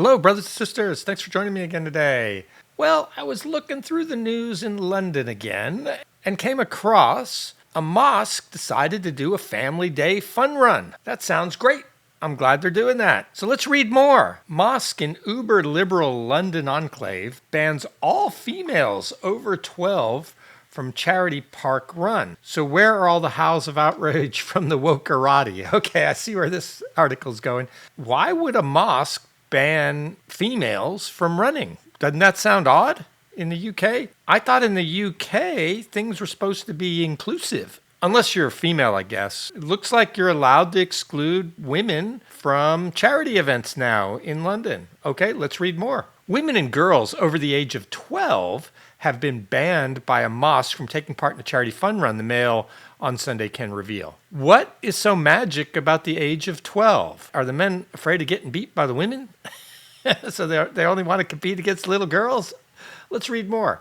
Hello, brothers and sisters. Thanks for joining me again today. Well, I was looking through the news in London again and came across a mosque decided to do a family day fun run. That sounds great. I'm glad they're doing that. So let's read more. Mosque in uber liberal London enclave bans all females over 12 from charity park run. So where are all the howls of outrage from the wokerati? Okay, I see where this article's going. Why would a mosque ban females from running? Doesn't that sound odd in the UK? I thought in the UK things were supposed to be inclusive. Unless you're a female, I guess. It looks like you're allowed to exclude women from charity events now in London. Okay, let's read more. Women and girls over the age of 12 have been banned by a mosque from taking part in a charity fun run, the Mail on Sunday can reveal. What is so magic about the age of 12? Are the men afraid of getting beat by the women? So they only want to compete against little girls? Let's read more.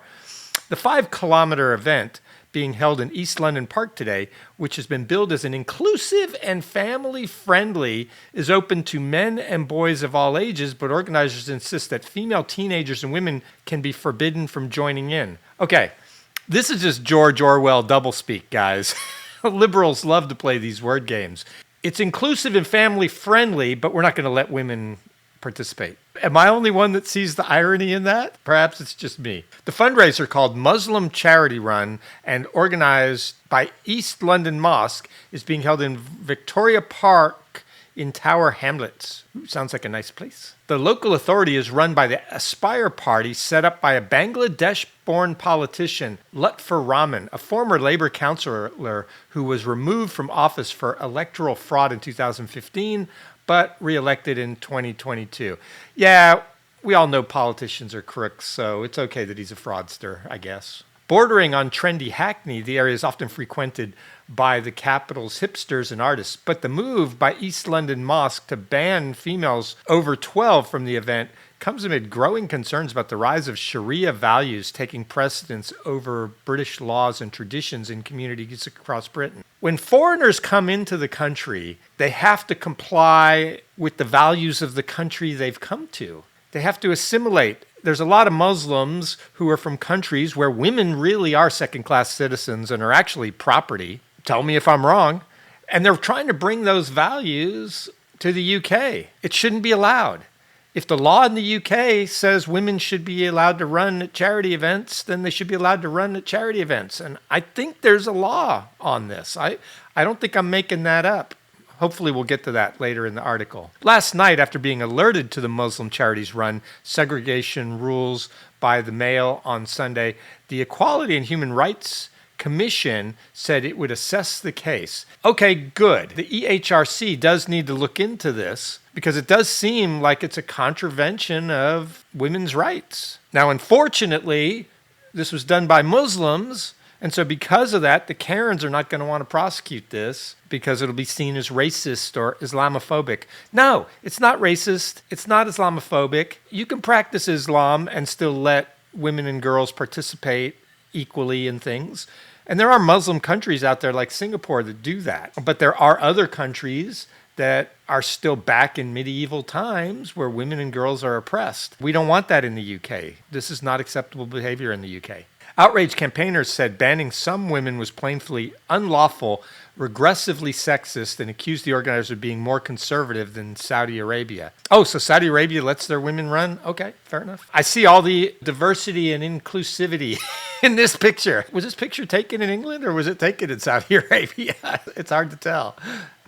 The 5-kilometer event being held in East London Park today, which has been billed as an inclusive and family-friendly, is open to men and boys of all ages, but organizers insist that female teenagers and women can be forbidden from joining in. Okay, this is just George Orwell doublespeak, guys. Liberals love to play these word games. It's inclusive and family-friendly, but we're not going to let women participate. Am I only one that sees the irony in that? Perhaps it's just me. The fundraiser, called Muslim Charity Run and organized by East London Mosque, is being held in Victoria Park in Tower Hamlets. Ooh, sounds like a nice place. The local authority is run by the Aspire Party, set up by a Bangladesh-born politician, Lutfur Rahman, a former Labour councillor who was removed from office for electoral fraud in 2015, but re-elected in 2022. Yeah, we all know politicians are crooks, so it's okay that he's a fraudster, I guess. Bordering on trendy Hackney, the area is often frequented by the capital's hipsters and artists, but the move by East London Mosque to ban females over 12 from the event comes amid growing concerns about the rise of Sharia values taking precedence over British laws and traditions in communities across Britain. When foreigners come into the country, they have to comply with the values of the country they've come to. They have to assimilate. There's a lot of Muslims who are from countries where women really are second-class citizens and are actually property. Tell me if I'm wrong. And they're trying to bring those values to the UK. It shouldn't be allowed. If the law in the UK says women should be allowed to run at charity events, then they should be allowed to run at charity events. And I think there's a law on this. I don't think I'm making that up. Hopefully we'll get to that later in the article. Last night, after being alerted to the Muslim Charities Run segregation rules by the Mail on Sunday, the Equality and Human Rights Commission said it would assess the case. Okay, good. The EHRC does need to look into this because it does seem like it's a contravention of women's rights. Now, unfortunately, this was done by Muslims, and so because of that, the Karens are not going to want to prosecute this because it'll be seen as racist or Islamophobic. No, it's not racist. It's not Islamophobic. You can practice Islam and still let women and girls participate equally in things. And there are Muslim countries out there like Singapore that do that. But there are other countries that are still back in medieval times where women and girls are oppressed. We don't want that in the UK. This is not acceptable behavior in the UK. Outrage campaigners said banning some women was plainly unlawful, regressively sexist, and accused the organizers of being more conservative than Saudi Arabia. Oh, so Saudi Arabia lets their women run? Okay, fair enough. I see all the diversity and inclusivity in this picture. Was this picture taken in England or was it taken in Saudi Arabia? It's hard to tell.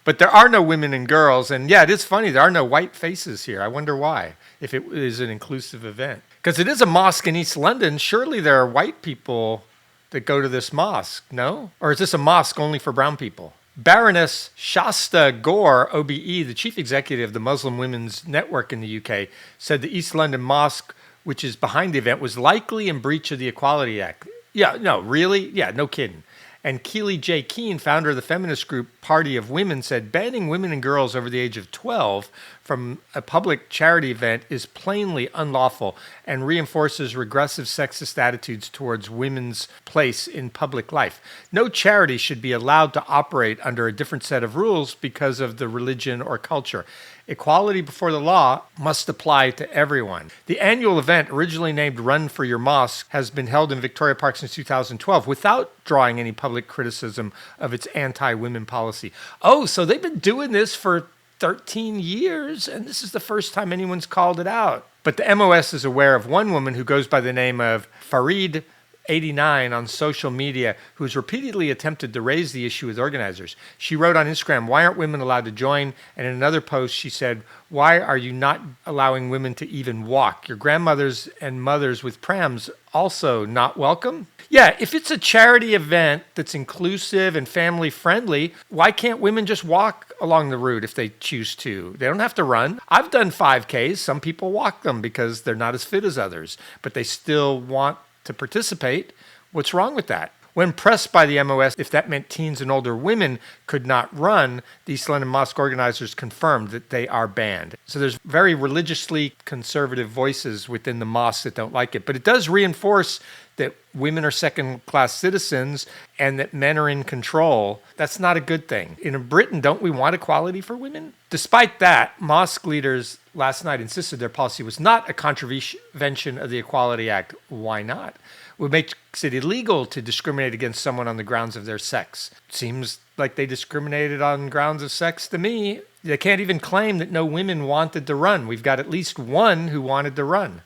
But there are no women and girls, and yeah, it is funny, there are no white faces here. I wonder why, if it is an inclusive event. Because it is a mosque in East London, surely there are white people that go to this mosque, no? Or is this a mosque only for brown people? Baroness Shasta Gore, OBE, the chief executive of the Muslim Women's Network in the UK, said the East London Mosque, which is behind the event, was likely in breach of the Equality Act. Yeah, no, really? Yeah, no kidding. And Keely J. Keane, founder of the feminist group Party of Women, said banning women and girls over the age of 12 from a public charity event is plainly unlawful and reinforces regressive sexist attitudes towards women's place in public life. No charity should be allowed to operate under a different set of rules because of the religion or culture. Equality before the law must apply to everyone. The annual event, originally named Run for Your Mosque, has been held in Victoria Park since 2012 without drawing any public criticism of its anti-women policy. Oh, so they've been doing this for 13 years, and this is the first time anyone's called it out. But the MOS is aware of one woman who goes by the name of Farid 89 on social media, who has repeatedly attempted to raise the issue with organizers. She wrote on Instagram, "Why aren't women allowed to join?" And in another post, she said, "Why are you not allowing women to even walk? Your grandmothers and mothers with prams also not welcome?" Yeah, if it's a charity event that's inclusive and family friendly, why can't women just walk along the route if they choose to? They don't have to run. I've done 5Ks. Some people walk them because they're not as fit as others, but they still want to participate. What's wrong with that? When pressed by the MOS if that meant teens and older women could not run, the East London Mosque organizers confirmed that they are banned. So there's very religiously conservative voices within the mosque that don't like it. But it does reinforce that women are second-class citizens and that men are in control. That's not a good thing. In Britain, don't we want equality for women? Despite that, mosque leaders last night insisted their policy was not a contravention of the Equality Act. Why not? It would make it illegal to discriminate against someone on the grounds of their sex. Seems like they discriminated on grounds of sex to me. They can't even claim that no women wanted to run. We've got at least one who wanted to run.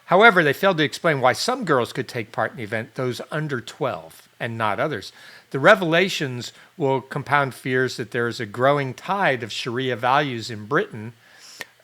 However, they failed to explain why some girls could take part in the event, those under 12, and not others. The revelations will compound fears that there is a growing tide of Sharia values in Britain,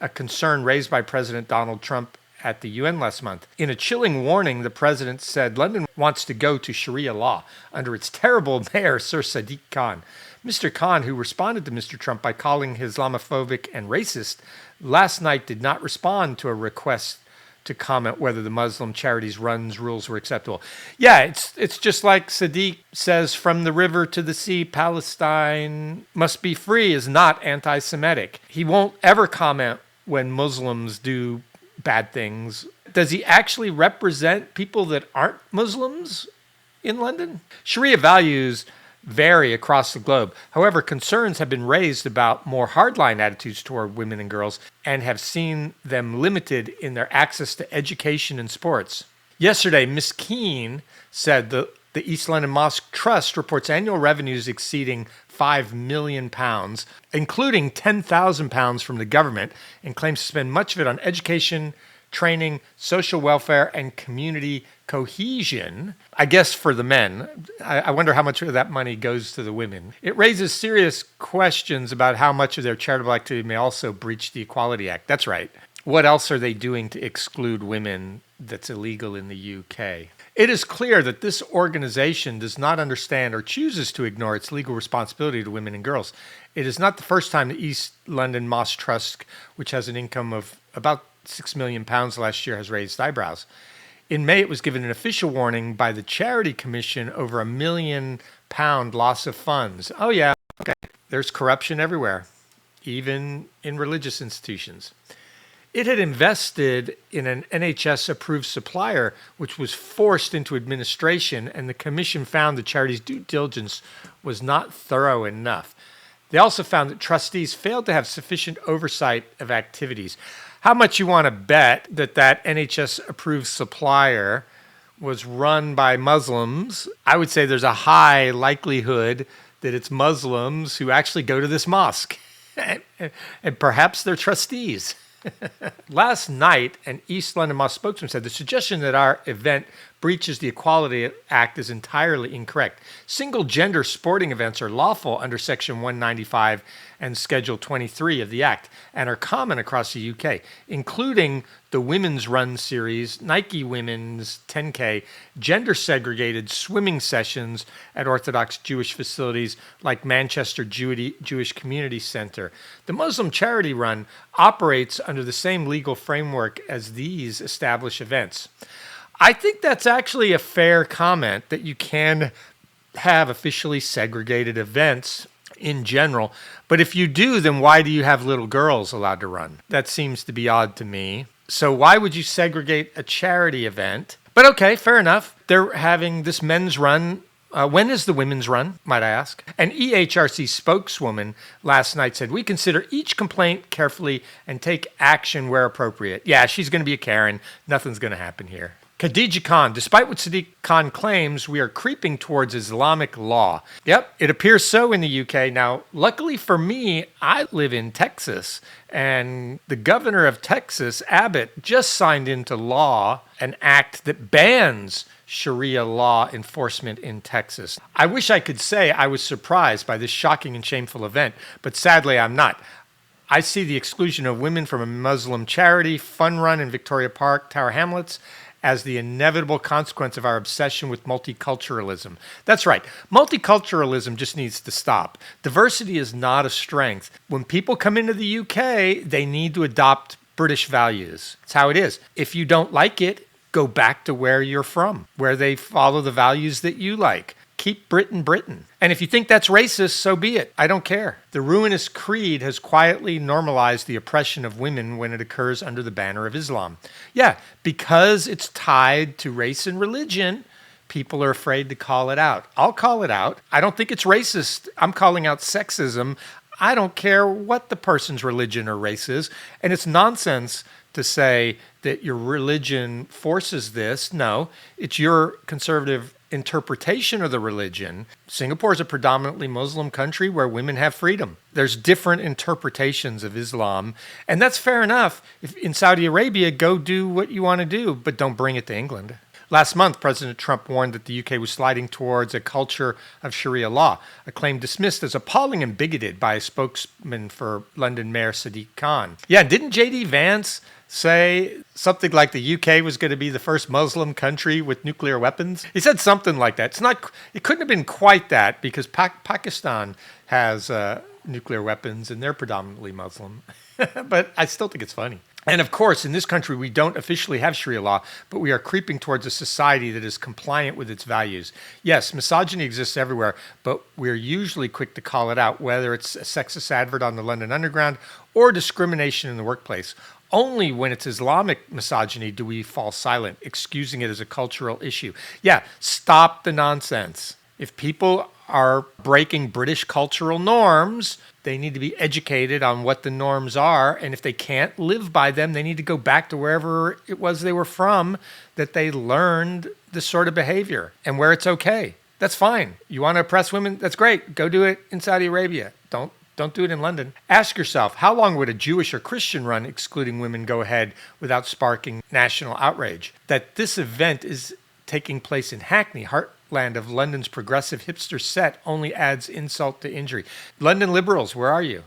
a concern raised by President Donald Trump at the UN last month. In a chilling warning, the president said London wants to go to Sharia law under its terrible mayor, Sir Sadiq Khan. Mr. Khan, who responded to Mr. Trump by calling him Islamophobic and racist, last night did not respond to a request to comment whether the Muslim charities runs rules were acceptable. Yeah, it's just like Sadiq says, from the river to the sea, Palestine must be free is not anti-Semitic. He won't ever comment when Muslims do bad things. Does he actually represent people that aren't Muslims in London? Sharia values vary across the globe. However, concerns have been raised about more hardline attitudes toward women and girls and have seen them limited in their access to education and sports. Yesterday, Ms. Keane said the East London Mosque Trust reports annual revenues exceeding £5 million, including £10,000 from the government, and claims to spend much of it on education, training, social welfare, and community cohesion, I guess for the men. I wonder how much of that money goes to the women. It raises serious questions about how much of their charitable activity may also breach the Equality Act. That's right. What else are they doing to exclude women that's illegal in the UK? It is clear that this organization does not understand or chooses to ignore its legal responsibility to women and girls. It is not the first time the East London Mosque Trust, which has an income of about £6 million last year, has raised eyebrows. In May, it was given an official warning by the Charity Commission over £1 million loss of funds. Oh yeah, okay. There's corruption everywhere, even in religious institutions. It had invested in an NHS-approved supplier, which was forced into administration, and the commission found the charity's due diligence was not thorough enough. They also found that trustees failed to have sufficient oversight of activities. How much you want to bet that NHS-approved supplier was run by Muslims? I would say there's a high likelihood that it's Muslims who actually go to this mosque, and perhaps they're trustees. Last night, an East London Mosque spokesman said the suggestion that our event breaches the Equality Act is entirely incorrect. Single-gender sporting events are lawful under Section 195 and Schedule 23 of the Act and are common across the UK, including the Women's Run Series, Nike Women's 10K, gender-segregated swimming sessions at Orthodox Jewish facilities like Manchester Jewish Community Center. The Muslim Charity Run operates under the same legal framework as these established events. I think that's actually a fair comment that you can have officially segregated events in general. But if you do, then why do you have little girls allowed to run? That seems to be odd to me. So why would you segregate a charity event? But okay, fair enough. They're having this men's run When is the women's run, might I ask? An EHRC spokeswoman last night said, "We consider each complaint carefully and take action where appropriate." Yeah, she's going to be a Karen. Nothing's going to happen here. Khadija Khan, despite what Sadiq Khan claims, we are creeping towards Islamic law. Yep, it appears so in the UK. Now, luckily for me, I live in Texas, and the governor of Texas, Abbott, just signed into law an act that bans Sharia law enforcement in Texas. I wish I could say I was surprised by this shocking and shameful event, but sadly I'm not. I see the exclusion of women from a Muslim charity fun run in Victoria Park, Tower Hamlets, as the inevitable consequence of our obsession with multiculturalism. That's right. Multiculturalism just needs to stop. Diversity is not a strength. When people come into the UK, they need to adopt British values. It's how it is. If you don't like it, go back to where you're from, where they follow the values that you like. Keep Britain Britain. And if you think that's racist, so be it. I don't care. The ruinous creed has quietly normalized the oppression of women when it occurs under the banner of Islam. Yeah, because it's tied to race and religion, people are afraid to call it out. I'll call it out. I don't think it's racist. I'm calling out sexism. I don't care what the person's religion or race is. And it's nonsense to say that your religion forces this. No, it's your conservative interpretation of the religion. Singapore is a predominantly Muslim country where women have freedom. There's different interpretations of Islam, and that's fair enough. If in Saudi Arabia, go do what you want to do, but don't bring it to England. Last month, President Trump warned that the UK was sliding towards a culture of Sharia law, a claim dismissed as appalling and bigoted by a spokesman for London Mayor Sadiq Khan. Yeah, didn't J.D. Vance say something like the UK was going to be the first Muslim country with nuclear weapons? He said something like that. It couldn't have been quite that because Pakistan has nuclear weapons and they're predominantly Muslim. But I still think it's funny. And of course, in this country, we don't officially have Sharia law, but we are creeping towards a society that is compliant with its values. Yes, misogyny exists everywhere, but we're usually quick to call it out, whether it's a sexist advert on the London Underground or discrimination in the workplace. Only when it's Islamic misogyny do we fall silent, excusing it as a cultural issue. Yeah, stop the nonsense. If people are breaking British cultural norms, they need to be educated on what the norms are. And if they can't live by them, they need to go back to wherever it was they were from that they learned this sort of behavior and where it's okay. That's fine. You want to oppress women? That's great. Go do it in Saudi Arabia. Don't do it in London. Ask yourself, how long would a Jewish or Christian run excluding women go ahead without sparking national outrage? That this event is taking place in Hackney, heartland of London's progressive hipster set, only adds insult to injury. London liberals, where are you?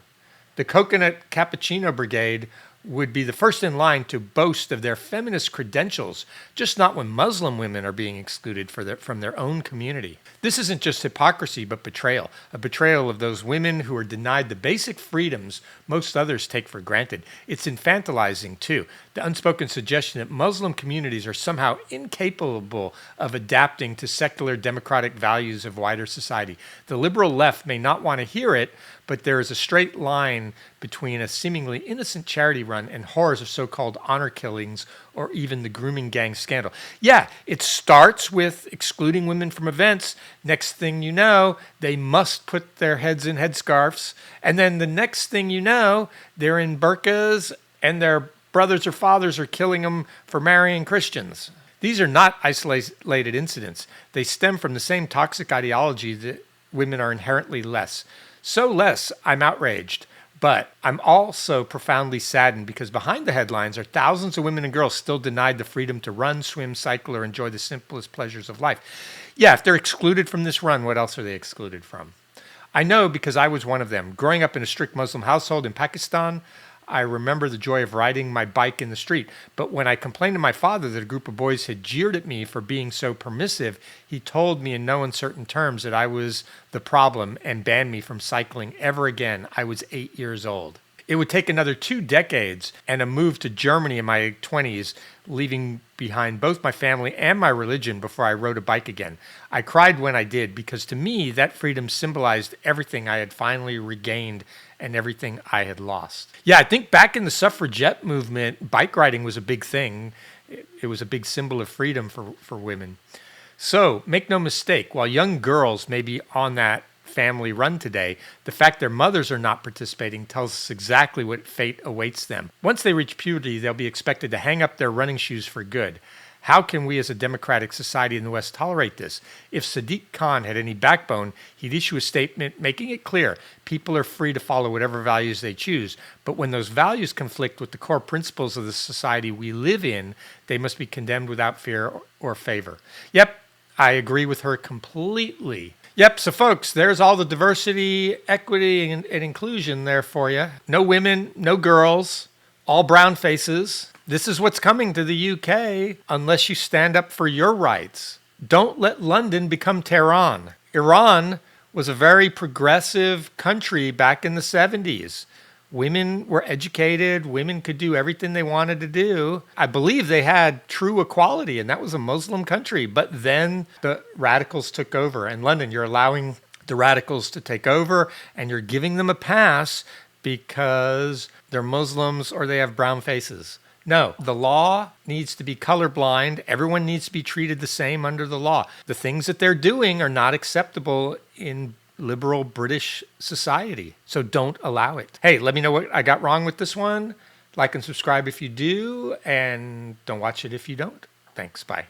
The Coconut Cappuccino Brigade would be the first in line to boast of their feminist credentials, just not when Muslim women are being excluded from their own community. This isn't just hypocrisy, but betrayal. A betrayal of those women who are denied the basic freedoms most others take for granted. It's infantilizing, too. The unspoken suggestion that Muslim communities are somehow incapable of adapting to secular democratic values of wider society. The liberal left may not want to hear it, but there is a straight line between a seemingly innocent charity run and horrors of so-called honor killings or even the grooming gang scandal. Yeah, it starts with excluding women from events. Next thing you know, they must put their heads in headscarves. And then the next thing you know, they're in burqas and their brothers or fathers are killing them for marrying Christians. These are not isolated incidents. They stem from the same toxic ideology that women are inherently less. So less, I'm outraged. But I'm also profoundly saddened because behind the headlines are thousands of women and girls still denied the freedom to run, swim, cycle, or enjoy the simplest pleasures of life. Yeah, if they're excluded from this run, what else are they excluded from? I know because I was one of them. Growing up in a strict Muslim household in Pakistan, I remember the joy of riding my bike in the street. But when I complained to my father that a group of boys had jeered at me for being so permissive, he told me in no uncertain terms that I was the problem and banned me from cycling ever again. I was 8 years old. It would take another 2 decades and a move to Germany in my 20s, leaving behind both my family and my religion before I rode a bike again. I cried when I did because to me, that freedom symbolized everything I had finally regained and everything I had lost. Yeah, I think back in the suffragette movement, bike riding was a big thing. It was a big symbol of freedom for women. So make no mistake, while young girls may be on that family run today, the fact their mothers are not participating tells us exactly what fate awaits them. Once they reach puberty, they'll be expected to hang up their running shoes for good. How can we as a democratic society in the West tolerate this? If Sadiq Khan had any backbone, he'd issue a statement making it clear people are free to follow whatever values they choose. But when those values conflict with the core principles of the society we live in, they must be condemned without fear or favor. Yep, I agree with her completely. Yep, so folks, there's all the diversity, equity, and inclusion there for you. No women, no girls, all brown faces. This is what's coming to the UK unless you stand up for your rights. Don't let London become Tehran. Iran was a very progressive country back in the 70s. Women were educated. Women could do everything they wanted to do. I believe they had true equality, and that was a Muslim country. But then the radicals took over. In London, you're allowing the radicals to take over, and you're giving them a pass because they're Muslims or they have brown faces. No, the law needs to be colorblind. Everyone needs to be treated the same under the law. The things that they're doing are not acceptable in liberal British society. So don't allow it. Hey, let me know what I got wrong with this one. Like and subscribe if you do, and don't watch it if you don't. Thanks. Bye.